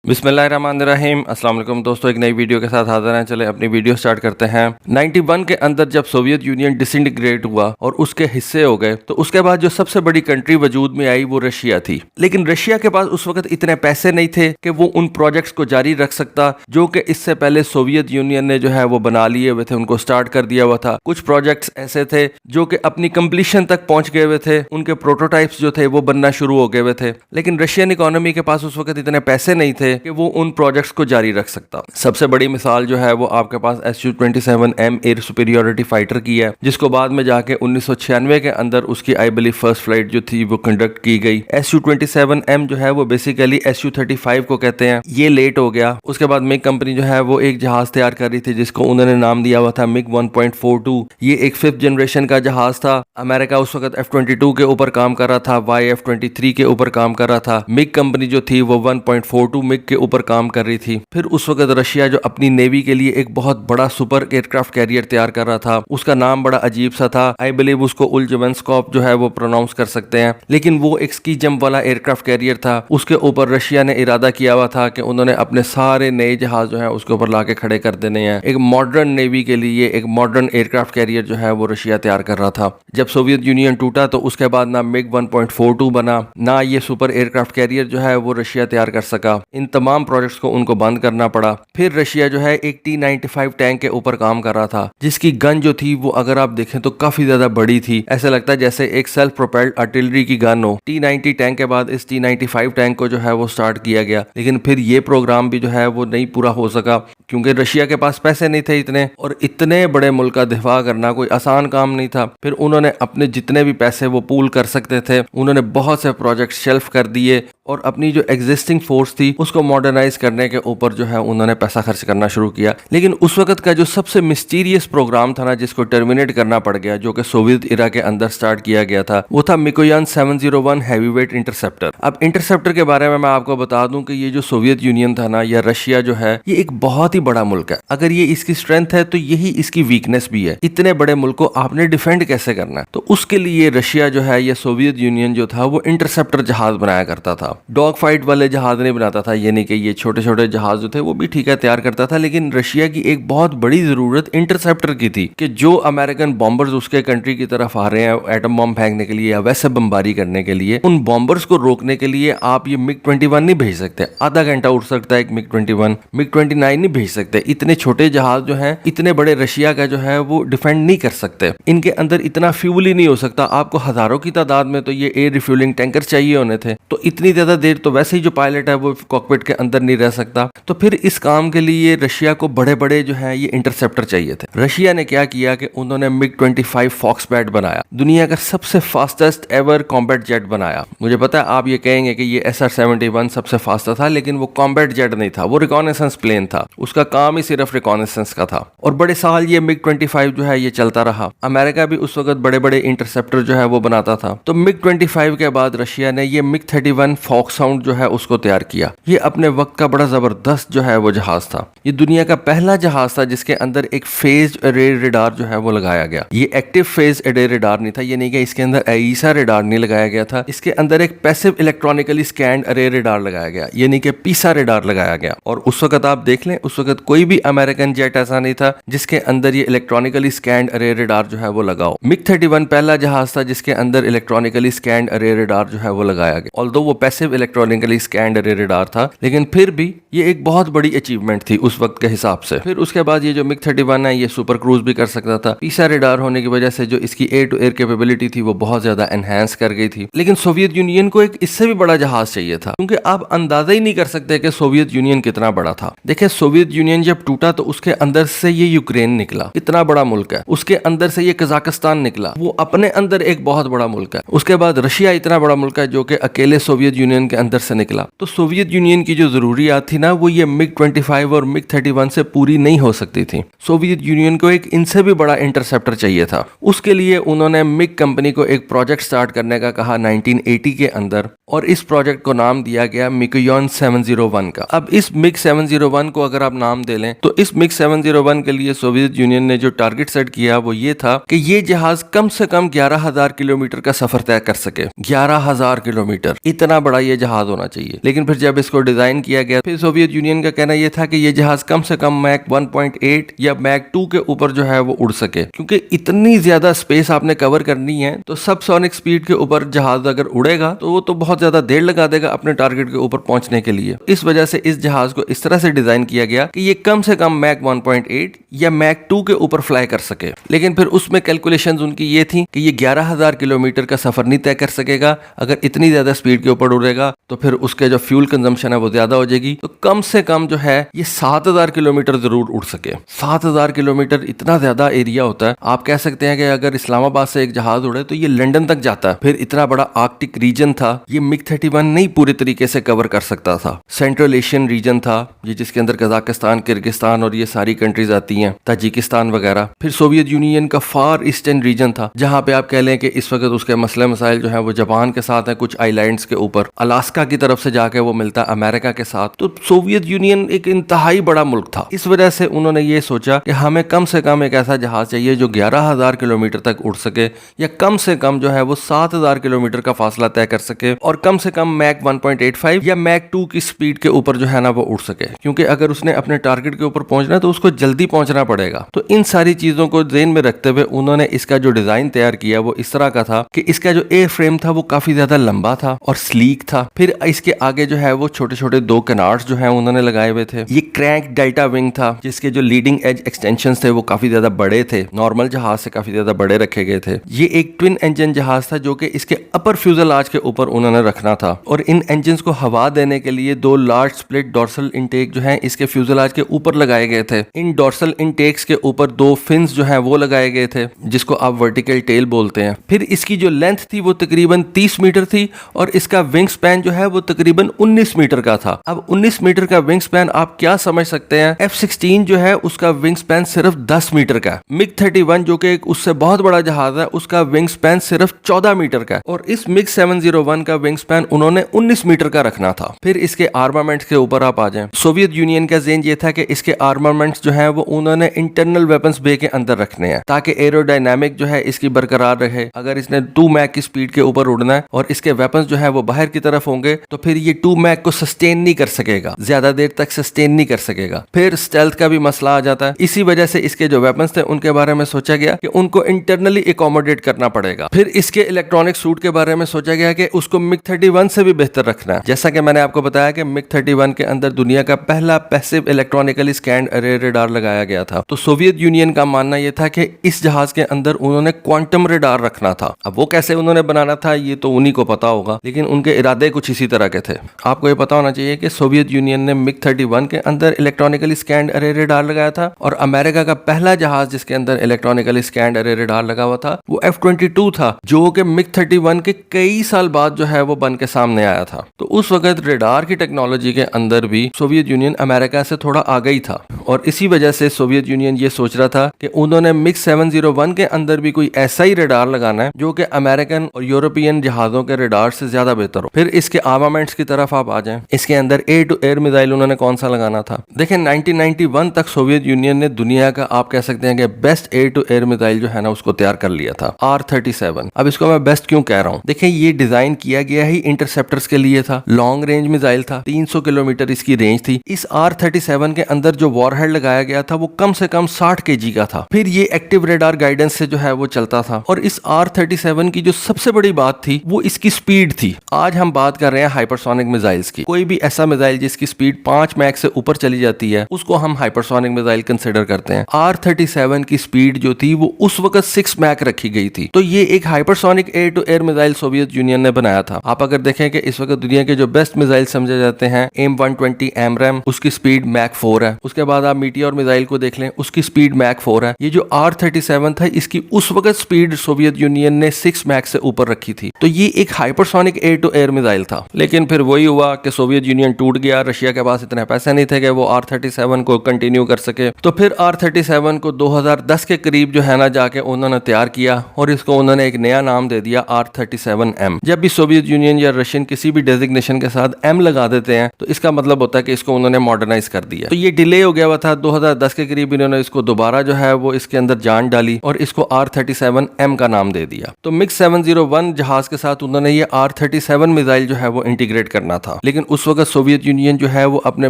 बिस्मिल्लाहिर्रहमानिर्रहीम। अस्सलाम वालेकुम दोस्तों, एक नई वीडियो के साथ हाजिर हैं। चले अपनी वीडियो स्टार्ट करते हैं। 91 के अंदर जब सोवियत यूनियन डिसइंटीग्रेट हुआ और उसके हिस्से हो गए, तो उसके बाद जो सबसे बड़ी कंट्री वजूद में आई वो रशिया थी। लेकिन रशिया के पास उस वक्त इतने पैसे नहीं थे कि वो उन प्रोजेक्ट्स को जारी रख सकता जो कि इससे पहले सोवियत यूनियन ने जो है वो बना लिए हुए थे, उनको स्टार्ट कर दिया हुआ था। कुछ प्रोजेक्ट्स ऐसे थे जो कि अपनी कंप्लीशन तक पहुंच गए हुए थे, उनके प्रोटोटाइप्स जो थे वो बनना शुरू हो गए हुए थे। लेकिन रशियन इकोनॉमी के पास उस वक्त इतने पैसे नहीं थे कि वो उन प्रोजेक्ट्स को जारी रख सकता। सबसे बड़ी मिसाल जो है वो आपके पास Su-27M एयर सुपीरियोरिटी फाइटर की है, जिसको बाद में जाके 1996 के अंदर उसकी आई बिलीव फर्स्ट फ्लाइट जो थी वो कंडक्ट की गई। Su-27M जो है वो बेसिकली Su-35 को कहते हैं। ये लेट हो गया। उसके बाद मिग कंपनी जो है वो एक जहाज तैयार कर रही थी जिसको उन्होंने नाम दिया हुआ था मिग 1.42। ये एक 5th जनरेशन का जहाज था। अमेरिका उस वक्त F-22 के ऊपर काम कर रहा था, YF-23 के ऊपर काम कर रहा था। मिग कंपनी जो थी वो 1.42 मिग के ऊपर काम कर रही थी। फिर उस वक्त रशिया जो अपनी नेवी के लिए एक बहुत बड़ा सुपर एयरक्राफ्ट कैरियर तैयार कर रहा था, उसका नाम बड़ा अजीब सा था। आई बिलीव उसको उलजवेंस्कॉप जो है वो प्रोनाउंस कर सकते हैं, लेकिन वो एक स्की जंप वाला एयरक्राफ्ट कैरियर था। उसके ऊपर रशिया ने इरादा किया हुआ था कि उन्होंने अपने सारे नए जहाज जो है उसके ऊपर लाके खड़े कर देने हैं। एक मॉडर्न नेवी के लिए एक मॉडर्न एयरक्राफ्ट कैरियर जो है वो रशिया तैयार कर रहा था। जब सोवियत यूनियन टूटा तो उसके बाद ना मिग 1.42 बना, ना ये सुपर एयरक्राफ्ट कैरियर जो है वो रशिया तैयार कर सका। इन तमाम प्रोजेक्ट्स को उनको बंद करना पड़ा। फिर रशिया जो है एक T-95 टैंक के ऊपर काम कर रहा था, जिसकी गन जो थी वो अगर आप देखें तो काफी ज्यादा बड़ी थी। ऐसा लगता है जैसे एक सेल्फ प्रोपेल्ड आर्टिलरी की गन हो। T-90 टैंक के बाद इस T-95 टैंक को जो है वो स्टार्ट किया गया, लेकिन फिर ये प्रोग्राम भी जो है वो नहीं पूरा हो सका क्योंकि रशिया के पास पैसे नहीं थे इतने, और इतने बड़े मुल्क का दिफा करना कोई आसान काम नहीं था। फिर उन्होंने अपने जितने भी पैसे वो पूल कर सकते थे, उन्होंने बहुत से प्रोजेक्ट शेल्फ कर दिए और अपनी जो एग्जिस्टिंग फोर्स थी उसको मॉडर्नाइज करने के ऊपर जो है उन्होंने पैसा खर्च करना शुरू किया। लेकिन उस वक्त का जो सबसे मिस्टीरियस प्रोग्राम था ना, जिसको टर्मिनेट करना पड़ गया, जो कि सोवियत इरा के अंदर स्टार्ट किया गया था, वो था मिकोयान 701 हैवीवेट इंटरसेप्टर। अब इंटरसेप्टर के बारे में मैं आपको बता दूं कि ये जो सोवियत यूनियन था ना, या रशिया जो है, ये एक बहुत ही बड़ा मुल्क है। अगर ये इसकी स्ट्रेंथ है तो यही इसकी वीकनेस भी है। इतने बड़े मुल्क को आपने डिफेंड कैसे करना है? तो उसके लिए रशिया जो है या सोवियत यूनियन जो था वो इंटरसेप्टर जहाज बनाया करता था। डॉग फाइट वाले जहाज नहीं बनाता था, ये नहीं कि ये छोटे छोटे जहाज जो थे वो भी ठीक है तैयार करता था, लेकिन रशिया की एक बहुत बड़ी जरूरत इंटरसेप्टर की थी कि जो अमेरिकन बॉम्बर्स उसके कंट्री की तरफ आ रहे हैं एटम बम फेंकने के लिए या वैसे बमबारी करने के लिए, उन बॉम्बर्स को रोकने के लिए आप ये मिग 21 नहीं भेज सकते। आधा घंटा उड़ सकता है एक मिग 21, मिग 29 नहीं भेज सकते। इतने छोटे जहाज जो हैं इतने बड़े रशिया का जो है वो डिफेंड नहीं कर सकते। इनके अंदर इतना फ्यूल ही नहीं हो सकता। आपको हजारों की तादाद में तो ये एयर रिफ्यूलिंग टैंकर चाहिए होने थे, तो इतनी ज्यादा देर तो वैसे ही जो पायलट है वो कॉकपिट के अंदर नहीं रह सकता। तो फिर इस काम के लिए रशिया को बड़े बड़े जो है ये इंटरसेप्टर चाहिए थे। रशिया ने क्या किया कि उन्होंने मिग 25 फॉक्सबैट बनाया, दुनिया का सबसे फास्टेस्ट एवर कॉम्बैट जेट बनाया। मुझे पता है आप ये कहेंगे कि ये SR-71 सबसे फास्ट था, लेकिन वो कॉम्बैट जेट नहीं था, वो रिकॉनेसेंस प्लेन था। उसका काम ही सिर्फ रिकॉनेसेंस का था। और बड़े साल ये मिग 25 जो है ये चलता रहा। अमेरिका भी उस वक्त बड़े बड़े इंटरसेप्टर जो है वो बनाता था। तो मिग 25 के बाद रशिया ने ये मिग 31 फॉक्सहाउंड जो है उसको तैयार किया। ये अपने वक्त का बड़ा जबरदस्त जो है वो जहाज था। ये दुनिया का पहला जहाज था जिसके अंदर एक फेज अरे रेडार जो है वो लगाया गया। ये एक्टिव फेज अरे रेडार नहीं था, ये नहीं कि इसके अंदर AESA रेडार नहीं लगाया गया था। इसके अंदर एक पैसिव इलेक्ट्रॉनिकली स्कैन्ड अरे रेडार लगाया गया, ये नहीं कि PISA रेडार लगाया गया। और उस वक्त आप देख लें, उस वक्त कोई भी अमेरिकन जेट ऐसा नहीं था जिसके अंदर ये इलेक्ट्रॉनिकली स्कैन्ड अरे रेडार जो है वो लगाओ। मिग 31 पहला जहाज था जिसके अंदर इलेक्ट्रॉनिकली स्कैन्ड अरे रेडार जो है वो लगाया गया। ऑल्दो वो पैसिव इलेक्ट्रॉनिकली स्कैन्ड अरे रेडार था, लेकिन फिर भी ये एक बहुत बड़ी अचीवमेंट थी उस वक्त के हिसाब से। फिर उसके बाद ये जो मिग 31 है ये सुपर क्रूज भी कर सकता था। PISA रेडार होने की वजह से जो इसकी एयर टू एयर कैपेबिलिटी थी वो बहुत ज्यादा एनहांस कर गई थी। लेकिन सोवियत यूनियन को एक इससे भी बड़ा जहाज चाहिए था, क्योंकि आप अंदाजा ही नहीं कर सकते कि सोवियत यूनियन कितना बड़ा था। देखिए, सोवियत यूनियन जब टूटा तो उसके अंदर से ये यूक्रेन निकला, इतना बड़ा मुल्क है। उसके अंदर से ये कजाकिस्तान निकला, वो अपने अंदर एक बहुत बड़ा मुल्क है। उसके बाद रशिया इतना बड़ा मुल्क है जो कि अकेले सोवियत यूनियन के अंदर से निकला। तो सोवियत यूनियन की जो जरूरियात थी ना, वो ये मिग 25 और मिग 31 से पूरी नहीं हो सकती थी। सोवियत यूनियन को एक इनसे भी बड़ा इंटरसेप्टर चाहिए था। उसके लिए उन्होंने मिग कंपनी को एक प्रोजेक्ट स्टार्ट करने का कहा 1980 के अंदर, और इस प्रोजेक्ट को नाम दिया गया मिकोयान 701 का। अब इस मिग 701 को अगर आप नाम दे लें, तो इस मिग 701 के लिए सोवियत यूनियन ने जो टारगेट सेट किया वो ये था कि ये जहाज कम से कम 11,000 किलोमीटर का सफर तय कर सके। 11,000 किलोमीटर, इतना बड़ा ये जहाज होना चाहिए। लेकिन फिर जब इसको डिजाइन किया गया, फिर सोवियत यूनियन का कहना यह था कि ये जहाज कम से कम मैक 1.8 या मैक 2 के ऊपर जो है वो उड़ सके, क्योंकि इतनी ज्यादा स्पेस आपने कवर करनी है, तो सबसोनिक स्पीड के ऊपर जहाज अगर उड़ेगा तो वो तो बहुत ज्यादा देर लगा देगा अपने टारगेट के ऊपर पहुंचने के लिए। इस वजह से इस जहाज को इस तरह से डिजाइन किया गया कि ये कम से कम मैक 1.8 या मैक 2 के ऊपर फ्लाई कर सके। लेकिन फिर उसमें कैलकुलेशंस उनकी ये थी कि ये 11,000 किलोमीटर का सफर नहीं तय कर सकेगा। अगर इतनी ज्यादा स्पीड के ऊपर उड़ेगा तो फिर उसके जो फ्यूल कंजम्पशन है वो ज्यादा हो जाएगी। तो कम से कम जो है ये 7,000 किलोमीटर जरूर उड़ सके। 7,000 किलोमीटर इतना ज्यादा एरिया होता है। आप कह सकते हैं कि अगर इस्लामाबाद से एक जहाज उड़े तो ये लंदन तक जाता है। फिर इतना बड़ा आर्कटिक रीजन था, ये मिग 31 नहीं पूरे तरीके से कवर कर सकता था। सेंट्रल एशियन रीजन था ये, जिसके अंदर कजाकिस्तान, किर्गिस्तान और ये सारी कंट्रीज आती हैं, ताजिकिस्तान वगैरह। फिर सोवियत यूनियन का फार ईस्टर्न रीजन था, जहां पे आप कह लें कि इस वक्त उसके मसले मसाइल जो है वो जापान के साथ है, कुछ आइलैंड्स के ऊपर, अलास्का की तरफ से जाके वो मिलता है अमेरिका के साथ। तो सोवियत यूनियन एक इंतहाई बड़ा मुल्क था। इस वजह से उन्होंने ये सोचा कि हमें कम से कम एक ऐसा जहाज चाहिए जो 11,000 किलोमीटर तक उड़ सके, या कम से कम जो है वो 7,000 किलोमीटर का फासला तय कर सके, और कम से कम मैक 1.85 या मैक 2 की स्पीड के ऊपर जो है ना वो उड़ सके। क्योंकि अगर उसने अपने टारगेट के ऊपर पहुंचना है तो उसको जल्दी पहुंचना पड़ेगा। तो इन सारी चीजों को ध्यान में रखते हुए उन्होंने इसका जो डिजाइन तैयार किया वो इस तरह का था कि इसका जो एयर फ्रेम था वो काफी ज्यादा लंबा था और स्लीक था। फिर इसके आगे जो है वो छोटे छोटे 2 कैनार्ड्स जो है उन्होंने लगाए हुए थे। ये क्रैंक डेल्टा विंग था, जिसके जो लीडिंग एज एक्सटेंशंस थे वो काफी ज्यादा बड़े थे, नॉर्मल जहाज से काफी ज्यादा बड़े रखे गए थे। ये एक ट्विन इंजन जहाज था जो कि इसके अपर फ्यूजलाज के ऊपर उन्होंने रखना था, और इन इंजन्स को हवा देने के लिए 2 लार्ज स्प्लिट डॉर्सल इनटेक जो है इसके फ्यूजलाज के ऊपर लगाए गए थे। इन डॉर्सल इनटेक्स के ऊपर 2 फिन्स जो है वो लगाए गए थे, जिसको आप वर्टिकल टेल बोलते हैं। फिर इसकी जो लेंथ थी वो तकरीबन 30 मीटर थी, और इसका विंग स्पैन जो है वो तकरीबन 19 मीटर का था। अब 19 मीटर का विंग स्पैन आप क्या समझ सकते हैं, F-16 जो है उसका विंग स्पैन सिर्फ 10 मीटर का। मिग 31 जो कि एक उससे बहुत बड़ा जहाज है, उसका विंग स्पैन सिर्फ 14 मीटर का, और इस मिग 701 का विंग स्पैन उन्होंने 19 मीटर का रखना था। फिर इसके आर्मामेंट्स के ऊपर आप आ जाएं, सोवियत यूनियन का ज़ेन ये था कि इसके आर्मामेंट्स जो है वो उन्होंने इंटरनल वेपन्स बे के अंदर रखने हैं, ताकि एरोडायनामिक जो है इसकी बरकरार रहे। अगर इसने 2 मैक की स्पीड के ऊपर उड़ना है और इसके वेपन्स जो है वो बाहर की तरफ होंगे, तो फिर ये 2 मैक को सस्टेन नहीं कर सकेगा, ज्यादा देर तक सस्टेन नहीं कर सकेगा। फिर स्टेल्थ का भी मसला आ जाता है। इसी वजह से इसके जो वेपन्स थे उनके बारे में सोचा गया कि उनको इंटरनली एकोमोडेट करना पड़ेगा। फिर इसके इलेक्ट्रॉनिक सूट के बारे में सोचा गया कि उसको मिग 31 से भी बेहतर रखना है। जैसा कि मैंने आपको बताया कि मिग 31 के अंदर दुनिया का पहला पैसिव इलेक्ट्रॉनिकली स्कैन्ड अरे रेडार लगाया गया था। तो सोवियत यूनियन का मानना यह था कि इस जहाज के अंदर उन्होंने क्वांटम रेडार रखना था। अब वो कैसे उन्होंने बनाना था ये तो उन्हीं को पता होगा, लेकिन उनके इरादे कुछ इसी तरह के थे। आपको ये पता होना चाहिए कि सोवियत यूनियन ने मिग 31 के अंदर इलेक्ट्रॉनिकली स्कैन्ड अरे रेडार लगाया था, और अमेरिका का पहला जहाज जिसके अंदर इलेक्ट्रॉनिकली स्कैन्ड अरे रेडार लगा हुआ था वो F-22 था, जो कि मिग 31 के कई साल बाद जो है वो बन के सामने आया था। तो उस वक्त रेडार की टेक्नोलॉजी के अंदर भी सोवियत यूनियन अमेरिका से थोड़ा आगे ही था, और इसी वजह से सोवियत यूनियन ये सोच रहा था कि उन्होंने मिग 701 के अंदर भी कोई ऐसा ही रेडार लगाना है जो कि अमेरिकन और यूरोपियन जहाजों के रेडार से ज्यादा बेहतर हो। फिर इसके आर्मामेंट्स की तरफ आप आ जाएं, इसके अंदर एयर टू एयर मिसाइल उन्होंने कौन सा लगाना था। देखें 1991 तक सोवियत यूनियन ने दुनिया का आप कह सकते हैं कि best air to air missile जो है ना उसको तैयार कर लिया था, R-37। अब इसको मैं बेस्ट क्यों कह रहा हूँ, देखें ये डिजाइन किया गया ही इंटरसेप्टर्स के लिए था, लॉन्ग रेंज मिसाइल था, 300 किलोमीटर इसकी रेंज थी। इस R-37 के अंदर जो वॉरहेड लगाया गया था वो कम से कम 60 kg का था। फिर ये एक्टिव रेडार गाइडेंस से जो है वो चलता था, और इस R-37 की जो सबसे बड़ी बात थी वो इसकी स्पीड थी। आज हम बात कर रहे हैं हाइपरसोनिक मिसाइल्स की। कोई भी ऐसा मिसाइल जिसकी स्पीड 5 मैक से ऊपर चली जाती है उसको हम हाइपरसोनिक मिसाइल कंसिडर करते हैं। R-37 की स्पीड जो थी वो उस वक्त 6 मैक रखी गई थी। तो ये एक hypersonic air to air missile Soviet Union ने बनाया था। आप अगर देखें कि इस वक्त दुनिया के जो बेस्ट मिसाइल समझे जाते हैं AIM-120 AMRAAM, उसकी स्पीड मैक 4 है। उसके बाद आप मीटियोर मिसाइल को देख लें, उसकी स्पीड मैक 4 है। ये जो R-37 था, इसकी उस वक्त स्पीड सोवियत यूनियन ने 6 मैक से ऊपर रखी थी। तो ये एक hypersonic air to air missile था। लेकिन फिर वही हुआ कि सोवियत यूनियन टूट गया, रशिया के पास इतने पैसे नहीं थे कि वो R-37 को कंटिन्यू कर सके। तो फिर R-37 को 2010 के करीब जो है ना जाके उन्होंने तैयार किया और इसको उन्होंने एक नया नाम दे दिया R-37M। जब भी सोवियत यूनियन या रशियन किसी भी डेजिग्नेशन के साथ M लगा देते हैं तो इसका मतलब होता है कि इसको उन्होंने मॉडर्नाइज कर दिया। तो ये डिले हो गया हुआ था, 2010 के करीब इन्होंने इसको दोबारा जो है वो इसके अंदर जान डाली और इसको R-37M का नाम दे दिया। तो MiG-701 जहाज के साथ उन्होंने ये R-37 मिसाइल जो है वो इंटीग्रेट करना था। लेकिन उस वक्त सोवियत यूनियन जो है वो अपने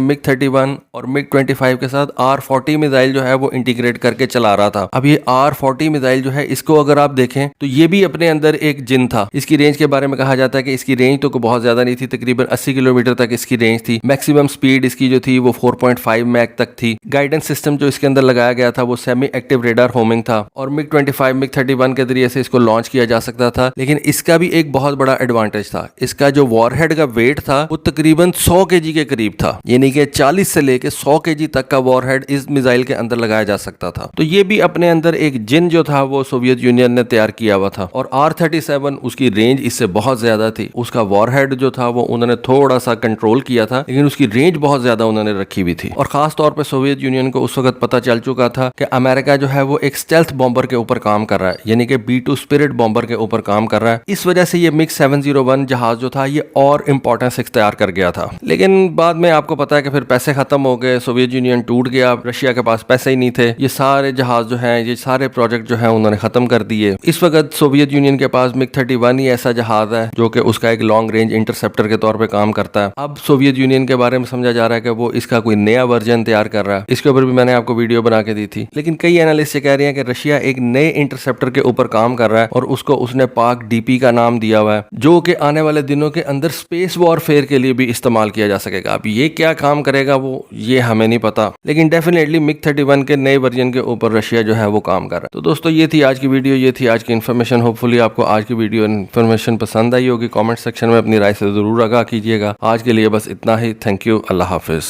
MiG-31 और MiG-25 के साथ R-40 मिसाइल जो है वो इंटीग्रेट करके चला रहा था। अब ये R-40 मिसाइल जो है, इसको अगर आप देखें तो ये भी अपने अंदर एक जिन था। इसकी रेंज के बारे में कहा जाता है कि इसकी रेंज तो बहुत ज्यादा नहीं थी, तकरीबन 80 किलोमीटर तक इसकी रेंज थी। मैक्सिमम स्पीड इसकी जो थी वो 4.5 मैक तक थी। गाइडेंस सिस्टम जो इसके अंदर लगाया गया था वो सेमी एक्टिव रेडार होमिंग था और MiG-25 MiG-31 के जरिए से इसको लॉन्च किया जा सकता था। लेकिन इसका भी एक बहुत बड़ा एडवांटेज था, इसका जो वॉरहेड का वेट था वो तकरीबन 100 kg के करीब था, यानी कि 40 से लेके 100 kg तक का वॉरहेड इस मिसाइल के अंदर लगाया जा सकता था। तो ये भी अपने अंदर एक जिन जो था वो सोवियत यूनियन ने तैयार किया हुआ था। और R-37 उसकी रेंज इससे बहुत ज्यादा थी, उसका वॉरहेड जो था वो उन्होंने थोड़ा सा कंट्रोल किया था, लेकिन उसकी रेंज बहुत ज्यादा उन्होंने रखी हुई थी। और खास तौर पे सोवियत यूनियन को उस वक्त पता चल चुका था कि अमेरिका जो है वो एक स्टेल्थ बॉम्बर के ऊपर काम कर रहा है, यानी कि B-2 स्पिरिट बॉम्बर के ऊपर काम कर रहा है। इस वजह से ये MiG-701 जहाज जो था ये और इंपॉर्टेंस इख्तियार कर गया था। लेकिन बाद में आपको पता है कि फिर पैसे खत्म हो गए, सोवियत यूनियन टूट गया, रशिया के पास पैसे ही नहीं थे, ये सारे जहाज जो हैं, ये सारे प्रोजेक्ट जो है उन्होंने खत्म कर दिए। इस वक्त सोवियत यूनियन के पास MiG-31 ही ऐसा जहाज है जो कि उसका एक लॉन्ग रेंज इंटरसेप्टर के तौर पे काम करता है। अब सोवियत यूनियन के बारे में समझा जा रहा है कि वो इसका कोई नया वर्जन तैयार कर रहा है। इसके ऊपर भी मैंने आपको वीडियो बना के दी थी। लेकिन कई एनालिस्ट ये कह रहे हैं कि रशिया एक नए इंटरसेप्टर के ऊपर काम कर रहा है और उसको उसने पाक DP का नाम दिया हुआ है, जो कि आने वाले दिनों के अंदर स्पेस वॉरफेयर के लिए भी इस्तेमाल किया जा सकेगा। अब ये क्या काम करेगा वो ये हमें नहीं पता, लेकिन डेफिनेटली MiG-31 के नए वर्जन के ऊपर रशिया जो है वो काम कर रहा है। तो दोस्तों ये थी आज की वीडियो, ये थी आज की इन्फॉर्मेशन। होपफुली आपको आज की वीडियो इन्फॉर्मेशन पसंद आई होगी। कमेंट सेक्शन में अपनी राय से जरूर आगाह कीजिएगा। आज के लिए बस इतना ही। Thank you. Allah Hafiz.